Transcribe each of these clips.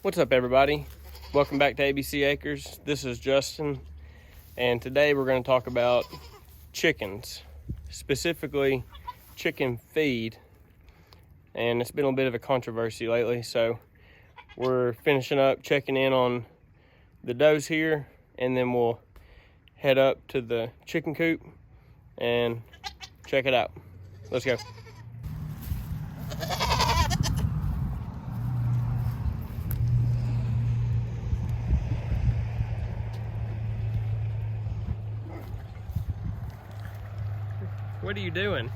What's up, everybody? Welcome back to ABC Acres. This is Justin, and today we're going to talk about chickens, specifically chicken feed. And it's been a bit of a controversy lately, so we're finishing up checking in on the does here, and then we'll head up to the chicken coop and check it out. Let's go. What are you doing?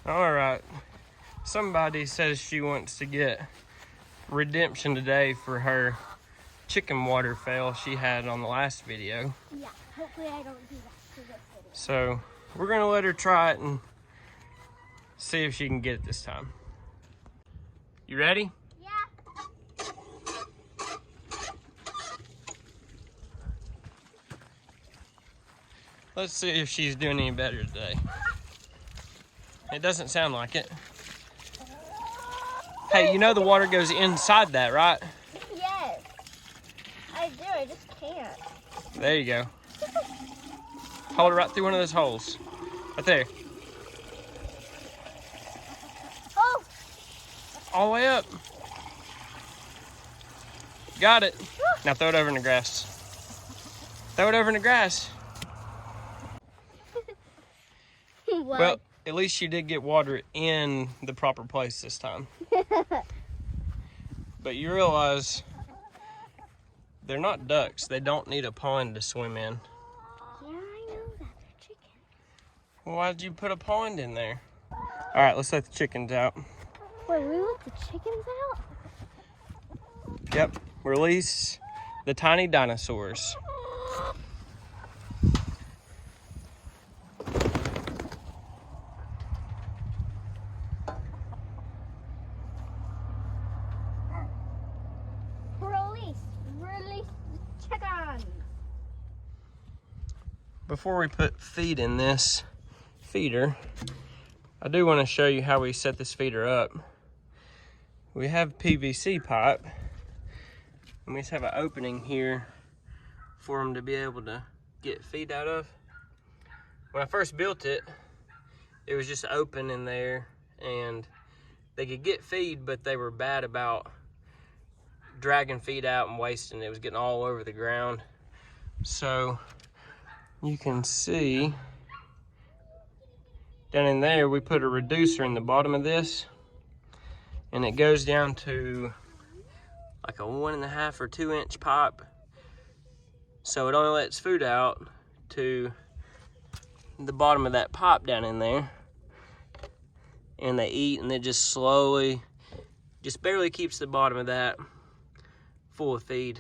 All right, somebody says she wants to get redemption today for her chicken water fail she had on the last video. Yeah, hopefully I don't do that for this video. So we're gonna let her try it and see if she can get it this time. You ready? Yeah. Let's see if she's doing any better today. It doesn't sound like it. Hey, you know the water goes inside that, right? Yes. I do, I just can't. There you go. Hold it right through one of those holes. Right there. Oh! All the way up. Got it. Now throw it over in the grass. Throw it over in the grass. What? Well, at least you did get water in the proper place this time. But you realize they're not ducks. They don't need a pond to swim in. Yeah, I know that. They're chickens. Well, why did you put a pond in there? All right, let's let the chickens out. Wait, we let the chickens out? Yep, release the tiny dinosaurs. Release the chickens. Before we put feed in this feeder, I do want to show you how we set this feeder up. We have PVC pipe, and we just have an opening here for them to be able to get feed out of. When I first built it, it was just open in there, and they could get feed, but they were bad about dragging feed out and wasting it. It was getting all over the ground. So you can see down in there, we put a reducer in the bottom of this, and it goes down to like a 1.5 or 2 inch pipe. So it only lets food out to the bottom of that pipe down in there, and they eat, and it just slowly, just barely keeps the bottom of that full of feed,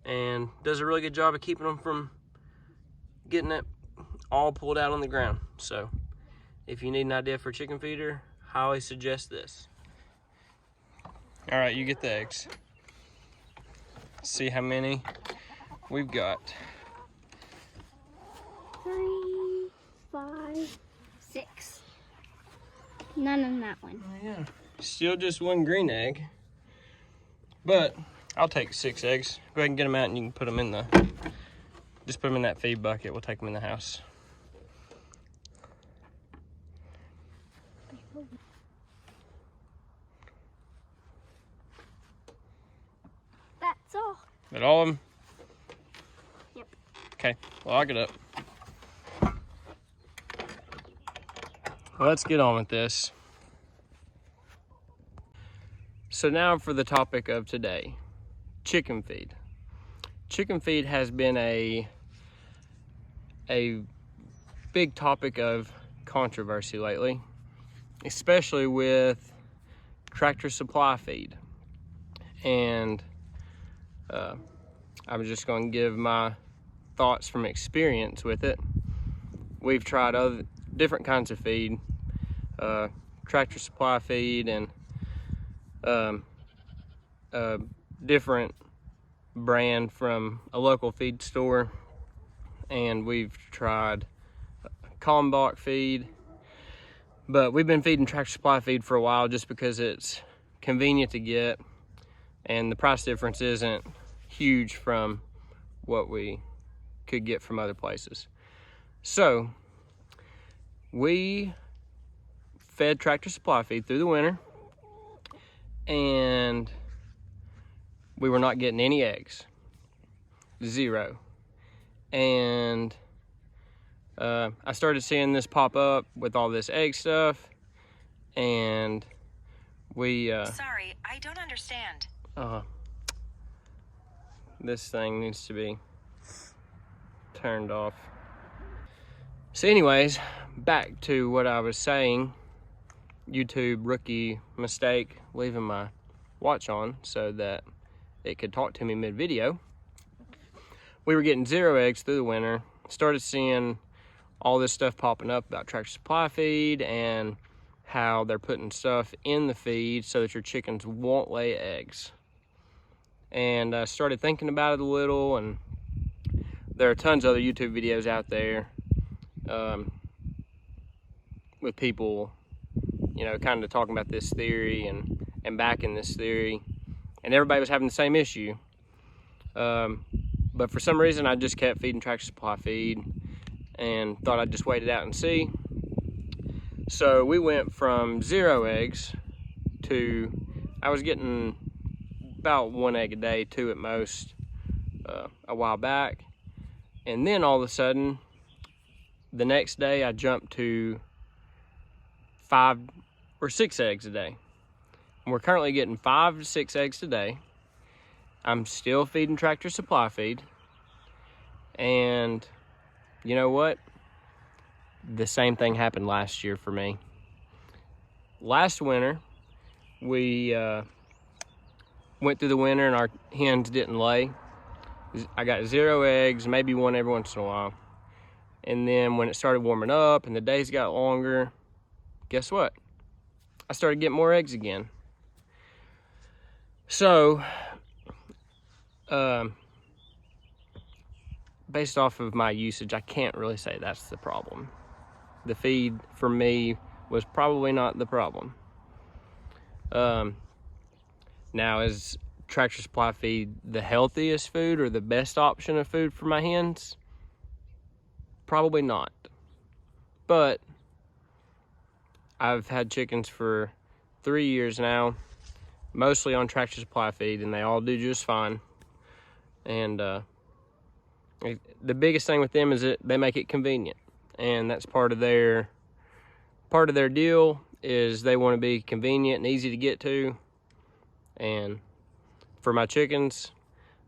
and does a really good job of keeping them from getting it all pulled out on the ground. So if you need an idea for a chicken feeder, highly suggest this. All right, you get the eggs. See how many we've got. 3, 5, 6. None in that one. Oh yeah, still just one green egg, but I'll take 6 eggs. Go ahead and get them out, and you can put them in the, just put them in that feed bucket. We'll take them in the house. That's all. That all of them? Yep. Okay, well, I'll get up. Well, let's get on with this. So now for the topic of today, chicken feed. Chicken feed has been a big topic of controversy lately, especially with Tractor Supply feed. And I'm just going to give my thoughts from experience with it. We've tried other different kinds of feed, Tractor Supply feed, and a different brand from a local feed store, and we've tried Kalmbach feed, but we've been feeding Tractor Supply feed for a while just because it's convenient to get, and the price difference isn't huge from what we could get from other places. So we fed Tractor Supply feed through the winter, and we were not getting any eggs. 0. And I started seeing this pop up with all this egg stuff, and we Sorry, I don't understand. This thing needs to be turned off. So anyways, back to what I was saying. YouTube rookie mistake, leaving my watch on so that it could talk to me mid-video. We were getting 0 eggs through the winter. Started seeing all this stuff popping up about Tractor Supply feed and how they're putting stuff in the feed so that your chickens won't lay eggs. And I started thinking about it a little, and there are tons of other YouTube videos out there with people, you know, kind of talking about this theory and backing this theory, and everybody was having the same issue. But for some reason, I just kept feeding Tractor Supply feed and thought I'd just wait it out and see. So we went from 0 eggs to, I was getting about 1 egg a day, 2 at most, a while back. And then all of a sudden, the next day I jumped to 5 or 6 eggs a day. And we're currently getting 5 to 6 eggs a day. I'm still feeding Tractor Supply feed. And you know what? The same thing happened last year for me. Last winter, we went through the winter and our hens didn't lay. I got 0 eggs, maybe 1 every once in a while. And then when it started warming up and the days got longer, guess what? I started getting more eggs again. So, based off of my usage, I can't really say that's the problem. The feed for me was probably not the problem. Now, is Tractor Supply feed the healthiest food or the best option of food for my hens? Probably not. But I've had chickens for 3 years now, mostly on Tractor Supply feed, and they all do just fine. And the biggest thing with them is that they make it convenient, and that's part of their deal, is they want to be convenient and easy to get to. And for my chickens,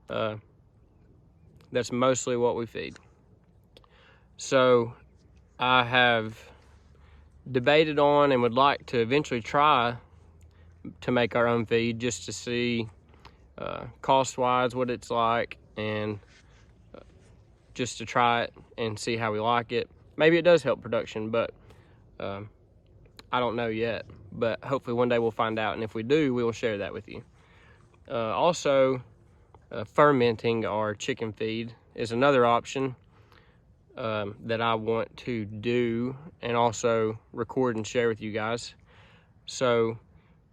that's mostly what we feed. So I have debated on and would like to eventually try to make our own feed, just to see cost-wise what it's like, and just to try it and see how we like it. Maybe it does help production, but I don't know yet. But hopefully one day we'll find out, and if we do, we will share that with you. Also, fermenting our chicken feed is another option that I want to do, and also record and share with you guys. So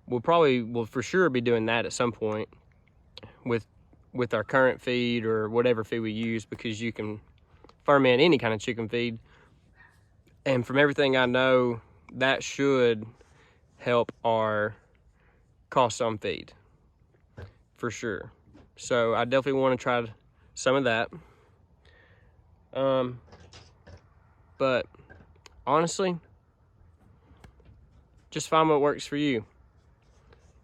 we'll for sure be doing that at some point with our current feed or whatever feed we use, because you can ferment any kind of chicken feed. And from everything I know, that should help our cost on feed, for sure. So I definitely want to try some of that. But honestly, just find what works for you.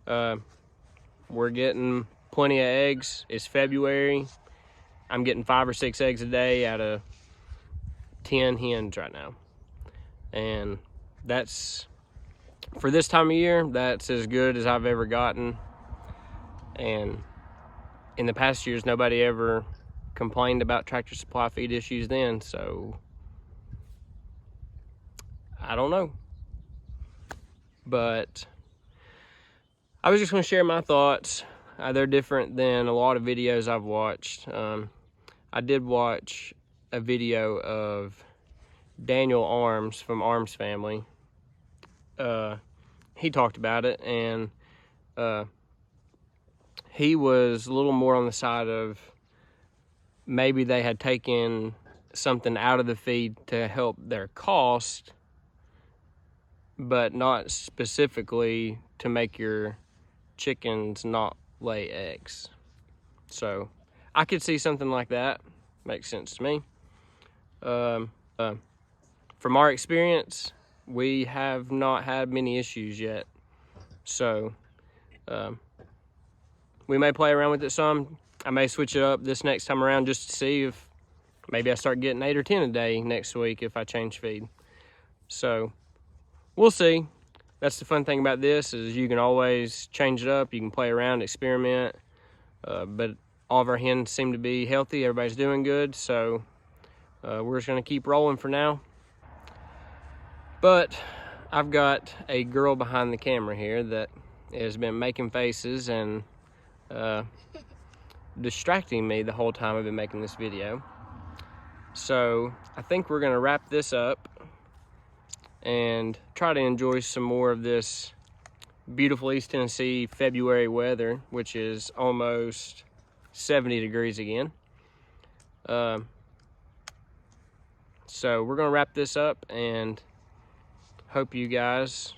We're getting plenty of eggs. It's February. I'm getting 5 or 6 eggs a day out of 10 hens right now. And that's, for this time of year, that's as good as I've ever gotten. And in the past years, nobody ever complained about Tractor Supply feed issues then, so I don't know. But I was just going to share my thoughts. They're different than a lot of videos I've watched. I did watch a video of Daniel Arms from Arms Family. He talked about it, and he was a little more on the side of maybe they had taken something out of the feed to help their cost, but not specifically to make your chickens not lay eggs. So I could see something like that. Makes sense to me. From our experience, we have not had many issues yet. So we may play around with it some. I may switch it up this next time around just to see if maybe I start getting 8 or 10 a day next week if I change feed. So we'll see. That's the fun thing about this, is you can always change it up. You can play around, experiment. But all of our hens seem to be healthy. Everybody's doing good. So we're just going to keep rolling for now. But I've got a girl behind the camera here that has been making faces and distracting me the whole time I've been making this video. So I think we're going to wrap this up and try to enjoy some more of this beautiful East Tennessee February weather, which is almost 70 degrees again. So we're going to wrap this up and hope you guys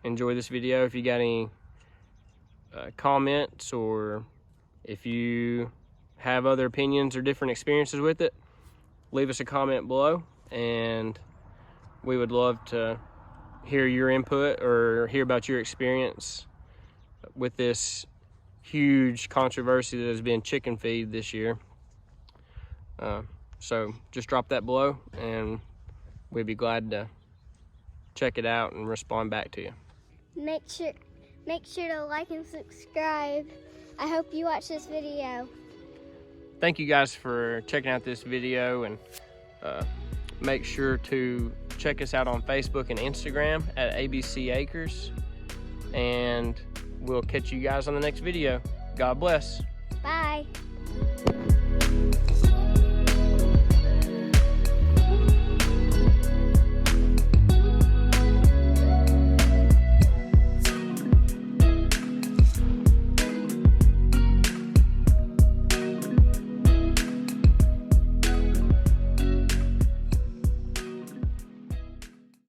enjoy this video. If you got any comments, or if you have other opinions or different experiences with it, leave us a comment below, and we would love to hear your input or hear about your experience with this huge controversy that has been chicken feed this year. So just drop that below, and we'd be glad to check it out and respond back to you. Make sure to like and subscribe. I hope you watch this video. Thank you guys for checking out this video, and make sure to check us out on Facebook and Instagram at ABC Acres, and we'll catch you guys on the next video. God bless. Bye.